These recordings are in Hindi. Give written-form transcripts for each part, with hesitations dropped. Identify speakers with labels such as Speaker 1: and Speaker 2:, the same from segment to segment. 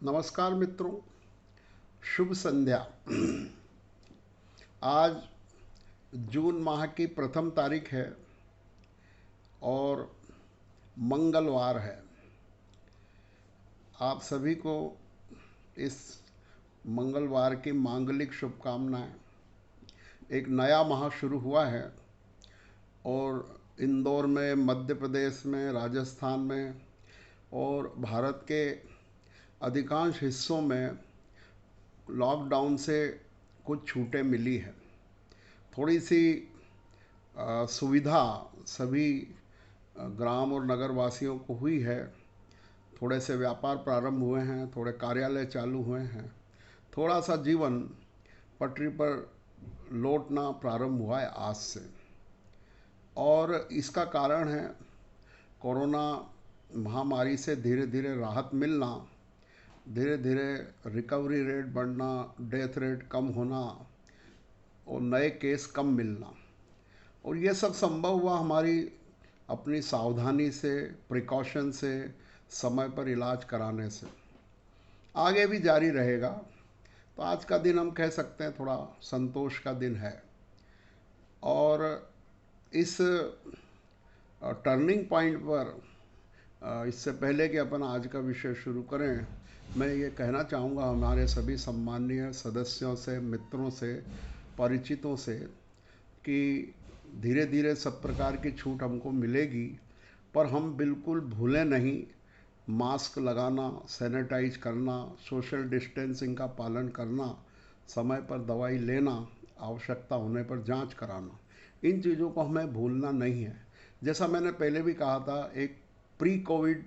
Speaker 1: नमस्कार मित्रों, शुभ संध्या। आज जून माह की प्रथम तारीख है और मंगलवार है। आप सभी को इस मंगलवार की मांगलिक शुभकामनाएं। एक नया माह शुरू हुआ है और इंदौर में, मध्य प्रदेश में, राजस्थान में और भारत के अधिकांश हिस्सों में लॉकडाउन से कुछ छूटें मिली है। थोड़ी सी सुविधा सभी ग्राम और नगर वासियों को हुई है। थोड़े से व्यापार प्रारंभ हुए हैं, थोड़े कार्यालय चालू हुए हैं, थोड़ा सा जीवन पटरी पर लौटना प्रारंभ हुआ है आज से। और इसका कारण है कोरोना महामारी से धीरे धीरे राहत मिलना, धीरे धीरे रिकवरी रेट बढ़ना, डेथ रेट कम होना और नए केस कम मिलना। और ये सब संभव हुआ हमारी अपनी सावधानी से, प्रिकॉशन से, समय पर इलाज कराने से। आगे भी जारी रहेगा। तो आज का दिन हम कह सकते हैं थोड़ा संतोष का दिन है। और इस टर्निंग पॉइंट पर इससे पहले कि अपन आज का विषय शुरू करें, मैं ये कहना चाहूँगा हमारे सभी सम्माननीय सदस्यों से, मित्रों से, परिचितों से कि धीरे धीरे सब प्रकार की छूट हमको मिलेगी, पर हम बिल्कुल भूलें नहीं मास्क लगाना, सैनिटाइज करना, सोशल डिस्टेंसिंग का पालन करना, समय पर दवाई लेना, आवश्यकता होने पर जांच कराना। इन चीज़ों को हमें भूलना नहीं है। जैसा मैंने पहले भी कहा था, एक प्री कोविड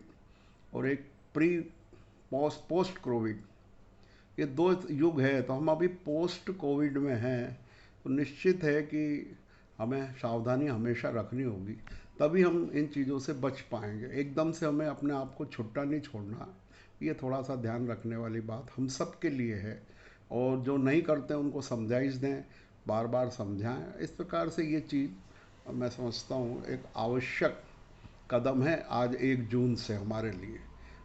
Speaker 1: और एक प्री पोस्ट कोविड, ये दो युग है। तो हम अभी पोस्ट कोविड में हैं, तो निश्चित है कि हमें सावधानी हमेशा रखनी होगी, तभी हम इन चीज़ों से बच पाएंगे। एकदम से हमें अपने आप को छुट्टा नहीं छोड़ना। ये थोड़ा सा ध्यान रखने वाली बात हम सब के लिए है। और जो नहीं करते उनको समझाइश दें, बार बार समझाएं। इस प्रकार से ये चीज़ मैं समझता हूँ एक आवश्यक कदम है आज 1 जून से हमारे लिए।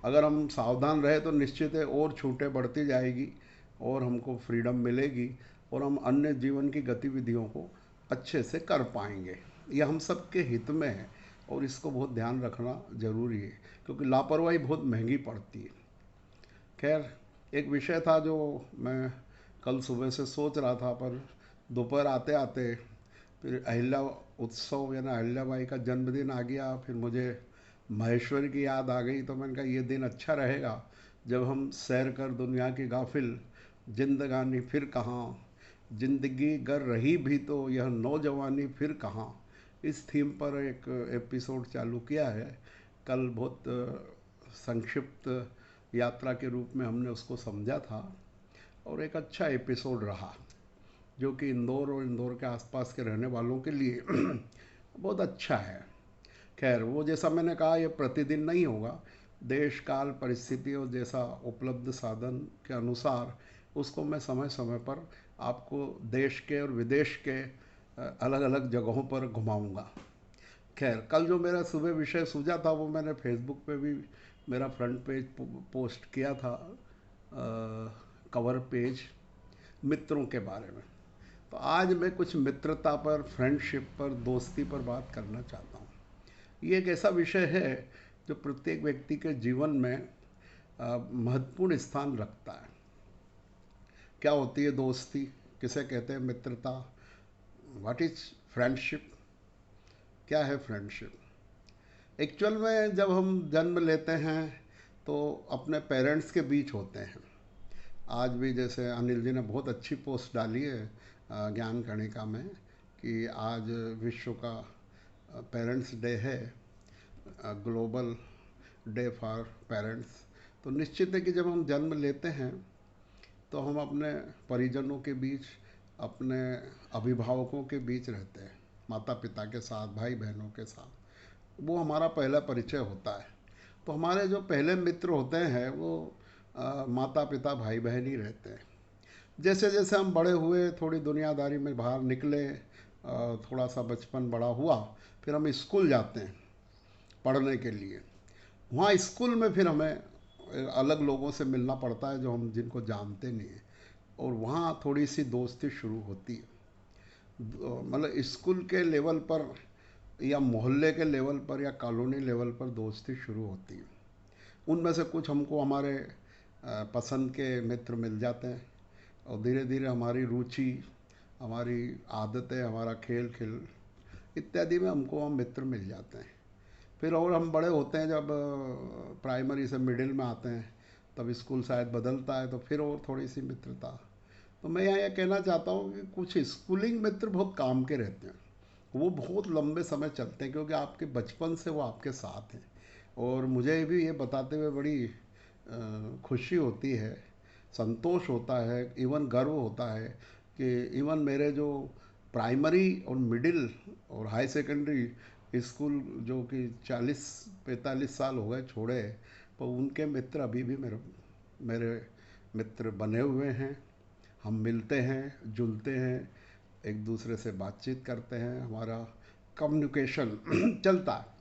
Speaker 1: अगर हम सावधान रहे तो निश्चित है और छूटें बढ़ती जाएगी और हमको फ्रीडम मिलेगी और हम अन्य जीवन की गतिविधियों को अच्छे से कर पाएंगे। ये हम सब के हित में है और इसको बहुत ध्यान रखना ज़रूरी है, क्योंकि लापरवाही बहुत महंगी पड़ती है। खैर, एक विषय था जो मैं कल सुबह से सोच रहा था, पर दोपहर आते आते फिर अहिल्या उत्सव यानी अहिल्याबाई का जन्मदिन आ गया। फिर मुझे महेश्वर की याद आ गई। तो मैंने कहा ये दिन अच्छा रहेगा जब हम सैर कर दुनिया की गाफिल, जिंदगानी फिर कहाँ, जिंदगी गर रही भी तो यह नौजवानी फिर कहाँ, इस थीम पर एक एपिसोड चालू किया है। कल बहुत संक्षिप्त यात्रा के रूप में हमने उसको समझा था और एक अच्छा एपिसोड रहा, जो कि इंदौर और इंदौर के आसपास के रहने वालों के लिए बहुत अच्छा है। खैर, वो जैसा मैंने कहा ये प्रतिदिन नहीं होगा। देश काल परिस्थिति और जैसा उपलब्ध साधन के अनुसार उसको मैं समय समय पर आपको देश के और विदेश के अलग अलग जगहों पर घुमाऊंगा। खैर, कल जो मेरा सुबह विषय सूझा था वो मैंने फेसबुक पे भी मेरा फ्रंट पेज पोस्ट किया था, कवर पेज, मित्रों के बारे में। तो आज मैं कुछ मित्रता पर, फ्रेंडशिप पर, दोस्ती पर बात करना चाहता हूँ। ये एक ऐसा विषय है जो प्रत्येक व्यक्ति के जीवन में महत्वपूर्ण स्थान रखता है। क्या होती है दोस्ती, किसे कहते हैं मित्रता, व्हाट इज फ्रेंडशिप, क्या है फ्रेंडशिप। एक्चुअल में जब हम जन्म लेते हैं तो अपने पेरेंट्स के बीच होते हैं। आज भी जैसे अनिल जी ने बहुत अच्छी पोस्ट डाली है ज्ञान कणिका में कि आज विश्व का पेरेंट्स डे है, ग्लोबल डे फॉर पेरेंट्स। तो निश्चित है कि जब हम जन्म लेते हैं तो हम अपने परिजनों के बीच, अपने अभिभावकों के बीच रहते हैं, माता पिता के साथ, भाई बहनों के साथ। वो हमारा पहला परिचय होता है। तो हमारे जो पहले मित्र होते हैं वो माता पिता भाई बहन ही रहते हैं। जैसे जैसे हम बड़े हुए, थोड़ी दुनियादारी में बाहर निकले, थोड़ा सा बचपन बड़ा हुआ, फिर हम स्कूल जाते हैं पढ़ने के लिए। वहाँ स्कूल में फिर हमें अलग लोगों से मिलना पड़ता है जो हम जिनको जानते नहीं हैं, और वहाँ थोड़ी सी दोस्ती शुरू होती है। मतलब स्कूल के लेवल पर या मोहल्ले के लेवल पर या कॉलोनी लेवल पर दोस्ती शुरू होती है। उनमें से कुछ हमको हमारे पसंद के मित्र मिल जाते हैं, और धीरे धीरे हमारी रुचि, हमारी आदतें, हमारा खेल खेल इत्यादि में हमको हम मित्र मिल जाते हैं। फिर और हम बड़े होते हैं, जब प्राइमरी से मिडिल में आते हैं, तब स्कूल शायद बदलता है, तो फिर और थोड़ी सी मित्रता। तो मैं यहाँ ये कहना चाहता हूँ कि कुछ स्कूलिंग मित्र बहुत काम के रहते हैं, वो बहुत लंबे समय चलते हैं, क्योंकि आपके बचपन से वो आपके साथ हैं। और मुझे भी ये बताते हुए बड़ी खुशी होती है, संतोष होता है, इवन गर्व होता है कि इवन मेरे जो प्राइमरी और मिडिल और हाई सेकेंडरी स्कूल जो कि 40-45 साल हो गए छोड़े, पर उनके मित्र अभी भी मेरे मेरे मित्र बने हुए हैं। हम मिलते हैं, जुलते हैं, एक दूसरे से बातचीत करते हैं, हमारा कम्युनिकेशन चलता है।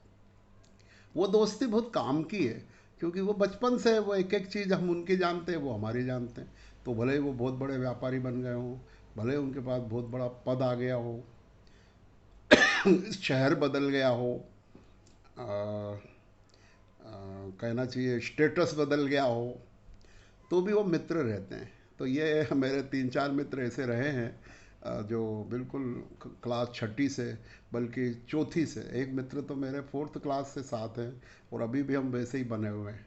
Speaker 1: वो दोस्ती बहुत काम की है, क्योंकि वो बचपन से वो एक एक चीज़ हम उनकी जानते हैं, वो हमारी जानते हैं। तो भले ही वो बहुत बड़े व्यापारी बन गए हों, भले ही उनके पास बहुत बड़ा पद आ गया हो, शहर बदल गया हो, आ, कहना चाहिए स्टेटस बदल गया हो, तो भी वो मित्र रहते हैं। तो ये मेरे 3-4 मित्र ऐसे रहे हैं जो बिल्कुल क्लास छठी से, बल्कि चौथी से। एक मित्र तो मेरे 4th क्लास से साथ हैं, और अभी भी हम वैसे ही बने हुए हैं।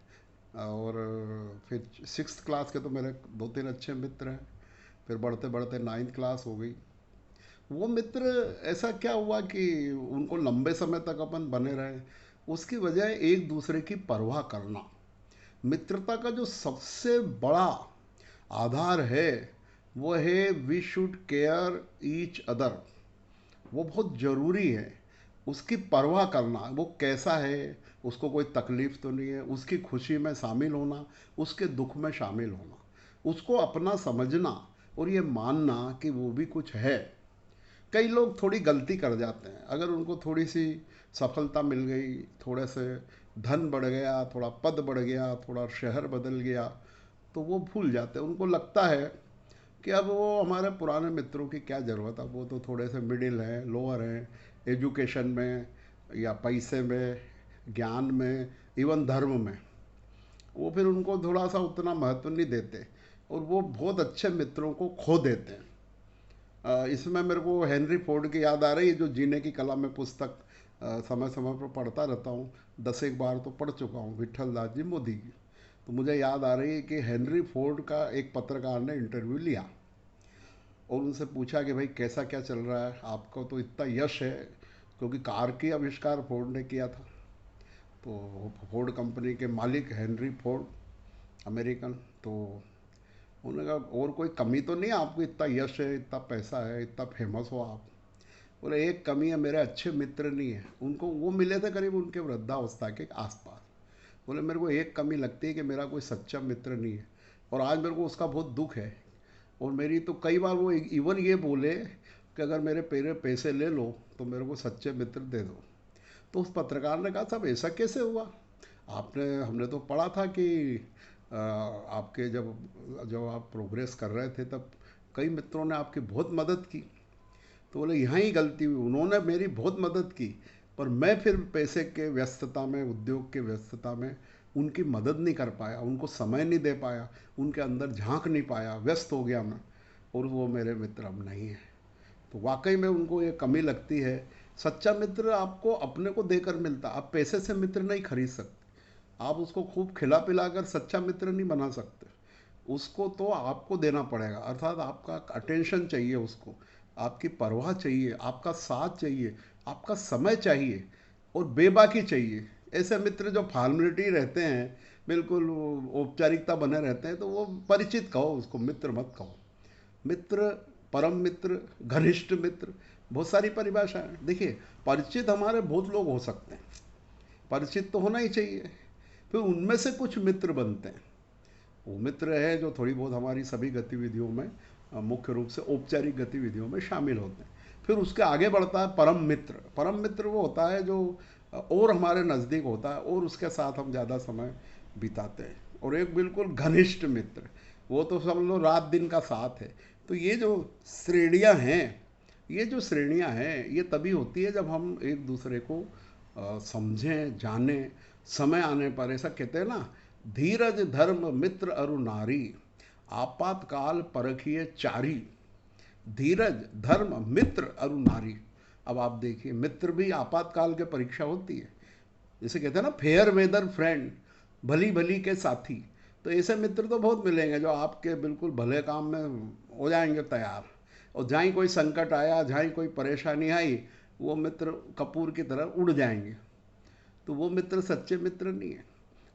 Speaker 1: और फिर 6th क्लास के तो मेरे 2-3 अच्छे मित्र हैं। फिर बढ़ते बढ़ते 9th क्लास हो गई। वो मित्र, ऐसा क्या हुआ कि उनको लंबे समय तक अपन बने रहे, उसकी वजह एक दूसरे की परवाह करना। मित्रता का जो सबसे बड़ा आधार है वो है we should care each other. वो बहुत ज़रूरी है, उसकी परवाह करना, वो कैसा है, उसको कोई तकलीफ़ तो नहीं है, उसकी खुशी में शामिल होना, उसके दुख में शामिल होना, उसको अपना समझना, और ये मानना कि वो भी कुछ है। कई लोग थोड़ी गलती कर जाते हैं, अगर उनको थोड़ी सी सफलता मिल गई, थोड़े से धन बढ़ गया, थोड़ा पद बढ़ गया, थोड़ा शहर बदल गया, तो वो भूल जाते हैं। उनको लगता है कि अब वो हमारे पुराने मित्रों की क्या ज़रूरत है, वो तो थोड़े से मिडिल हैं, लोअर हैं, एजुकेशन में या पैसे में, ज्ञान में, इवन धर्म में। वो फिर उनको थोड़ा सा उतना महत्व नहीं देते, और वो बहुत अच्छे मित्रों को खो देते हैं। इसमें मेरे को हेनरी फोर्ड की याद आ रही है, जो जीने की कला में पुस्तक समय समय पर पढ़ता रहता हूँ, 10 एक बार तो पढ़ चुका हूँ, विठल दास जी मोदी की। तो मुझे याद आ रही है कि हेनरी फोर्ड का एक पत्रकार ने इंटरव्यू लिया, और उनसे पूछा कि भाई कैसा क्या चल रहा है, आपको तो इतना यश है, क्योंकि कार की आविष्कार फोर्ड ने किया था। तो फोर्ड कंपनी के मालिक हेनरी फोर्ड, अमेरिकन। तो उन्होंने कहा और कोई कमी तो नहीं है आपको, इतना यश है, इतना पैसा है, इतना फेमस हो आप। बोले एक कमी है, मेरे अच्छे मित्र नहीं है। उनको वो मिले थे करीब उनके वृद्धावस्था के आसपास। बोले मेरे को एक कमी लगती है कि मेरा कोई सच्चा मित्र नहीं है, और आज मेरे को उसका बहुत दुख है। और मेरी तो कई बार वो इवन ये बोले कि अगर मेरे पेरे पैसे ले लो तो मेरे को सच्चे मित्र दे दो। तो उस पत्रकार ने कहा साहब ऐसा कैसे हुआ, आपने हमने तो पढ़ा था कि आपके जब जब आप प्रोग्रेस कर रहे थे तब कई मित्रों ने आपकी बहुत मदद की। तो बोले यहाँ ही गलती हुई, उन्होंने मेरी बहुत मदद की, पर मैं फिर पैसे के व्यस्तता में, उद्योग के व्यस्तता में उनकी मदद नहीं कर पाया, उनको समय नहीं दे पाया, उनके अंदर झांक नहीं पाया, व्यस्त हो गया मैं, और वो मेरे मित्र अब नहीं है। तो वाकई में उनको ये कमी लगती है। सच्चा मित्र आपको अपने को देकर मिलता, आप पैसे से मित्र नहीं खरीद सकते। आप उसको खूब खिला पिला कर सच्चा मित्र नहीं बना सकते। उसको तो आपको देना पड़ेगा, अर्थात आपका अटेंशन चाहिए उसको, आपकी परवाह चाहिए, आपका साथ चाहिए, आपका समय चाहिए, और बेबाकी चाहिए। ऐसे मित्र जो फॉर्मेलिटी रहते हैं, बिल्कुल औपचारिकता बने रहते हैं, तो वो परिचित कहो उसको, मित्र मत कहो। मित्र, परम मित्र, घनिष्ठ मित्र, बहुत सारी परिभाषाएं। देखिए, परिचित हमारे बहुत लोग हो सकते हैं, परिचित तो होना ही चाहिए। फिर उनमें से कुछ मित्र बनते हैं, वो मित्र है जो थोड़ी बहुत हमारी सभी गतिविधियों में, मुख्य रूप से औपचारिक गतिविधियों में शामिल होते हैं। फिर उसके आगे बढ़ता है परम मित्र। परम मित्र वो होता है जो और हमारे नज़दीक होता है, और उसके साथ हम ज़्यादा समय बिताते हैं। और एक बिल्कुल घनिष्ठ मित्र, वो तो समझ लो रात दिन का साथ है। तो ये जो श्रेणियाँ हैं, ये जो श्रेणियाँ हैं ये तभी होती है जब हम एक दूसरे को समझें, जानें। समय आने पर ऐसा कहते हैं ना, धीरज धर्म मित्र अरु नारी, आपातकाल परखिए चारी, धीरज धर्म मित्र अरु नारी। अब आप देखिए, मित्र भी आपातकाल के परीक्षा होती है। जैसे कहते हैं ना, फेयर वेदर फ्रेंड, भली भली के साथी। तो ऐसे मित्र तो बहुत मिलेंगे जो आपके बिल्कुल भले काम में हो जाएंगे तैयार। और जहाँ ही कोई संकट आया, जहाँ ही कोई परेशानी आई, वो मित्र कपूर की तरह उड़ जाएंगे। तो वो मित्र सच्चे मित्र नहीं है।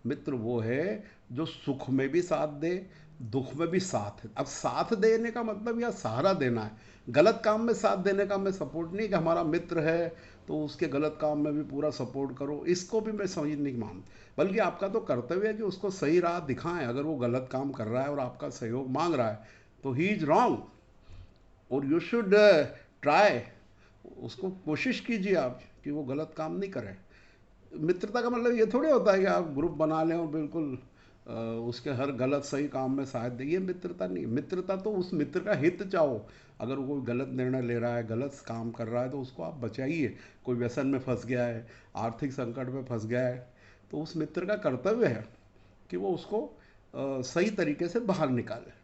Speaker 1: मित्र वो है जो सुख में भी साथ दे, दुख में भी साथ है। अब साथ देने का मतलब या सहारा देना है। गलत काम में साथ देने का मैं सपोर्ट नहीं कि हमारा मित्र है तो उसके गलत काम में भी पूरा सपोर्ट करो, इसको भी मैं समझ नहीं मानता। बल्कि आपका तो कर्तव्य है कि उसको सही राह दिखाएं। अगर वो गलत काम कर रहा है और आपका सहयोग मांग रहा है तो ही इज रॉन्ग, और यू शुड ट्राई, उसको कोशिश कीजिए आप कि वो गलत काम नहीं करे। मित्रता का मतलब ये थोड़ी होता है कि आप ग्रुप बना लें और बिल्कुल उसके हर गलत सही काम में साथ दें। ये मित्रता नहीं। मित्रता तो उस मित्र का हित चाहो। अगर वो कोई गलत निर्णय ले रहा है, गलत काम कर रहा है, तो उसको आप बचाइए। कोई व्यसन में फंस गया है, आर्थिक संकट में फंस गया है, तो उस मित्र का कर्तव्य है कि वो उसको सही तरीके से बाहर निकाले।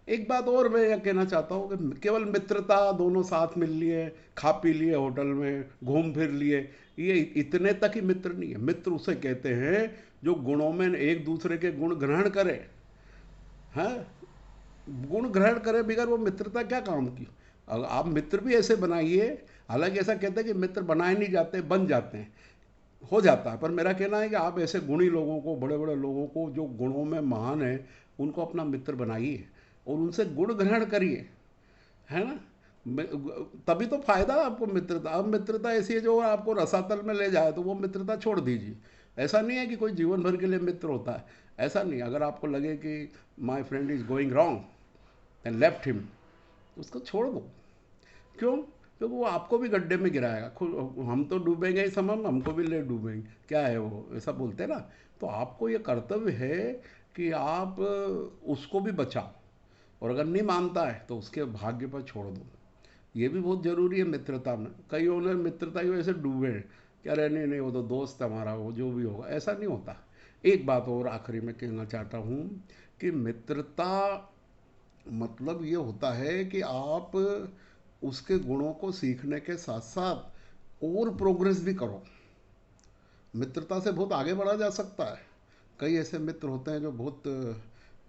Speaker 1: एक बात और मैं यह कहना चाहता हूँ कि केवल मित्रता, दोनों साथ मिल लिए, खा पी लिए होटल में, घूम फिर लिए, ये इतने तक ही मित्र नहीं है। मित्र उसे कहते हैं जो गुणों में एक दूसरे के गुण ग्रहण करे। हैं, गुण ग्रहण करे बगैर वो मित्रता क्या काम की। अगर आप मित्र भी ऐसे बनाइए, हालांकि ऐसा कहते हैं कि मित्र बनाए नहीं जाते, बन जाते हैं, हो जाता है। पर मेरा कहना है कि आप ऐसे गुणी लोगों को, बड़े बड़े लोगों को जो गुणों में महान है, उनको अपना मित्र बनाइए और उनसे गुण ग्रहण करिए, है ना। तभी तो फायदा आपको मित्रता। अब मित्रता ऐसी है जो आपको रसातल में ले जाए तो वो मित्रता छोड़ दीजिए। ऐसा नहीं है कि कोई जीवन भर के लिए मित्र होता है, ऐसा नहीं। अगर आपको लगे कि my friend is going wrong and left him, उसको छोड़ दो। क्यों? क्योंकि वो आपको भी गड्ढे में गिराएगा। खुद हम तो डूबेंगे ही समम, हमको भी ले डूबेंगे, क्या है वो, ऐसा बोलते हैं ना। तो आपको ये कर्तव्य है कि आप उसको भी बचाओ, और अगर नहीं मानता है तो उसके भाग्य पर छोड़ दो। ये भी बहुत ज़रूरी है मित्रता में। कई उन्हें मित्रता की वजह से डूबे हैं कि अरे नहीं नहीं, वो तो दोस्त है हमारा, वो जो भी होगा, ऐसा नहीं होता। एक बात और आखिरी में कहना चाहता हूँ कि मित्रता मतलब ये होता है कि आप उसके गुणों को सीखने के साथ साथ और प्रोग्रेस भी करो। मित्रता से बहुत आगे बढ़ा जा सकता है। कई ऐसे मित्र होते हैं जो बहुत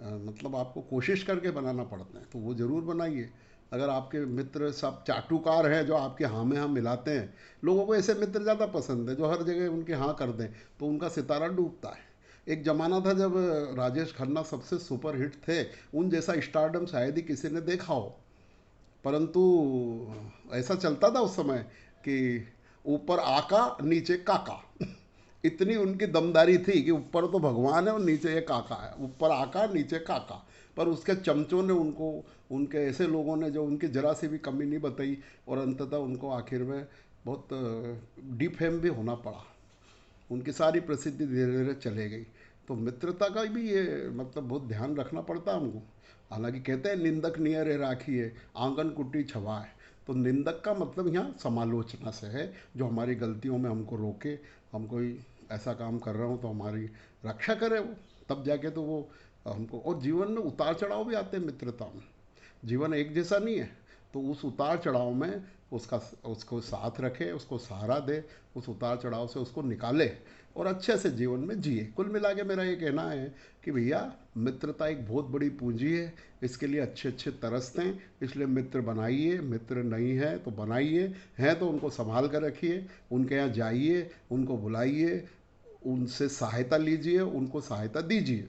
Speaker 1: मतलब आपको कोशिश करके बनाना पड़ते हैं, तो वो ज़रूर बनाइए। अगर आपके मित्र सब चाटुकार हैं जो आपके हाँ में हाँ मिलाते हैं, लोगों को ऐसे मित्र ज़्यादा पसंद है जो हर जगह उनके हाँ कर दें, तो उनका सितारा डूबता है। एक ज़माना था जब राजेश खन्ना सबसे सुपर हिट थे, उन जैसा स्टारडम शायद ही किसी ने देखा हो। परंतु ऐसा चलता था उस समय कि ऊपर आका नीचे काका इतनी उनकी दमदारी थी कि ऊपर तो भगवान है और नीचे ये काका है, ऊपर आका नीचे काका। पर उसके चमचों ने उनको, उनके ऐसे लोगों ने जो उनकी जरा सी भी कमी नहीं बताई, और अंततः उनको आखिर में बहुत डिफेम भी होना पड़ा। उनकी सारी प्रसिद्धि धीरे धीरे चले गई। तो मित्रता का भी ये मतलब बहुत ध्यान रखना पड़ता है हमको। हालांकि कहते हैं निंदक नियरे राखी है, आंगन कुटी छवा है। तो निंदक का मतलब यहाँ समालोचना से है, जो हमारी गलतियों में हमको रोके, हम कोई ऐसा काम कर रहा हूँ तो हमारी रक्षा करे वो, तब जाके तो वो हमको। और जीवन में उतार चढ़ाव भी आते हैं मित्रता में। जीवन एक जैसा नहीं है, तो उस उतार चढ़ाव में उसका, उसको साथ रखे, उसको सहारा दे, उस उतार चढ़ाव से उसको निकाले और अच्छे से जीवन में जिए। कुल मिला के मेरा ये कहना है कि भैया, मित्रता एक बहुत बड़ी पूंजी है। इसके लिए अच्छे अच्छे तरसते हैं, इसलिए मित्र बनाइए। मित्र नहीं है तो बनाइए, हैं तो उनको संभाल कर रखिए, उनके यहाँ जाइए, उनको बुलाइए, उनसे सहायता लीजिए, उनको सहायता दीजिए।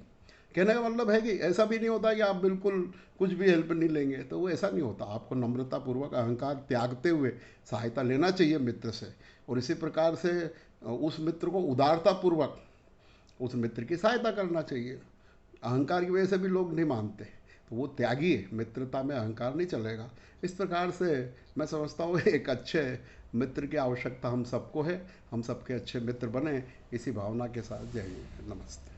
Speaker 1: कहने का मतलब है कि ऐसा भी नहीं होता कि आप बिल्कुल कुछ भी हेल्प नहीं लेंगे, तो वो ऐसा नहीं होता। आपको नम्रतापूर्वक, अहंकार त्यागते हुए सहायता लेना चाहिए मित्र से। और इसी प्रकार से उस मित्र को उदारतापूर्वक उस मित्र की सहायता करना चाहिए। अहंकार की वजह से भी लोग नहीं मानते, तो वो त्यागिए। मित्रता में अहंकार नहीं चलेगा। इस प्रकार से मैं समझता हूँ एक अच्छे मित्र की आवश्यकता हम सबको है। हम सबके अच्छे मित्र बने, इसी भावना के साथ। जय हिंद, नमस्ते।